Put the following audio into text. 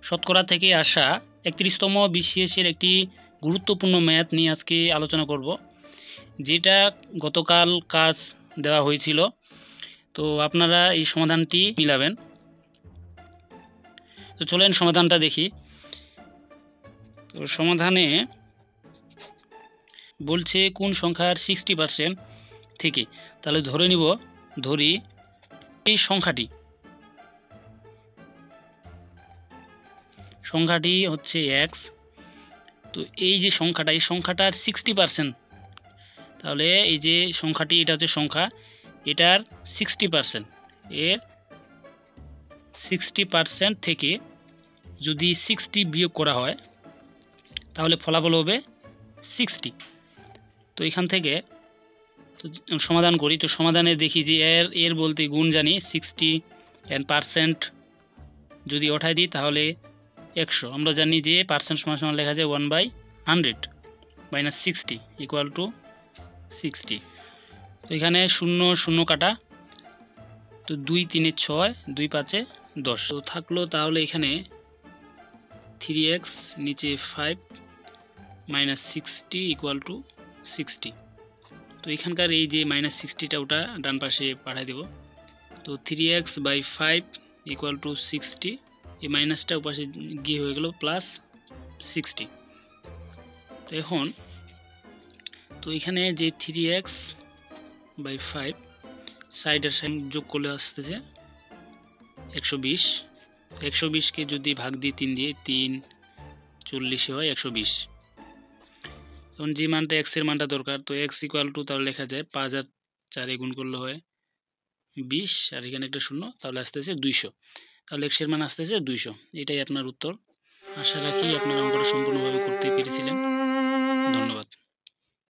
শতকরা থেকে আসা 31তম বিসিএসের একটি গুরুত্বপূর্ণ ম্যাথ নিয়ে আজকে আলোচনা করব, যেটা গতকাল কাজ দেওয়া হয়েছিল। তো আপনারা এই সমাধানটি মিলাবেন। তো চলেন সমাধানটা দেখি। তো সমাধানে বলছে কোন সংখ্যার 60% থেকে, তাহলে ধরি এই সংখ্যাটি হচ্ছে এক্স। তো এই যে এই সংখ্যাটার 60%, তাহলে এই যে সংখ্যাটি, এটা হচ্ছে সংখ্যা, এটার 60%, এর 60% থেকে যদি 60 বিয়োগ করা হয় তাহলে ফলাফল হবে 60। তো এখান থেকে সমাধান করি। তো সমাধানে দেখি যে এর বলতে গুণ জানি 60 এন্ড পার্সেন্ট যদি ওঠাই দিই তাহলে 100। আমরা জানি যে পার্সেন্ট সমান লেখা যায় 1/100 মাইনাস 60 ইকুয়াল টু 60। তো এখানে 0 0 কাটা, তো 2 3 6, 2 5 10 তো থাকলো। তাহলে এখানে 3x নিচে 5 মাইনাস 60 ইকুয়াল টু 60। তো এখানকার এই যে মাইনাস 60টা ওটা ডান পাশে পাঠিয়ে দেব। তো 3x/5 ইকুয়াল টু 60, এই মাইনাসটা ওপাশে গিয়ে হয়ে গেল প্লাস 60। তো এখন তো এখানে যে 3x/5 সাইডের সাইড যোগ করলে আসতেছে 120। 120কে যদি ভাগ দিই 3 দিয়ে, 3 40 হয় 120। এখন যে মানটা x এর মানটা দরকার, তো x ইকুয়াল টু তাহলে লেখা যায় 5 আর 4 গুণ করলে হয় 20, আর এখানে একটা শূন্য, তাহলে আসতেছে 200। তাহলে x এর মান আসতেছে 200। এটাই আপনার উত্তর। আশা রাখি আপনার অঙ্কটা সম্পূর্ণ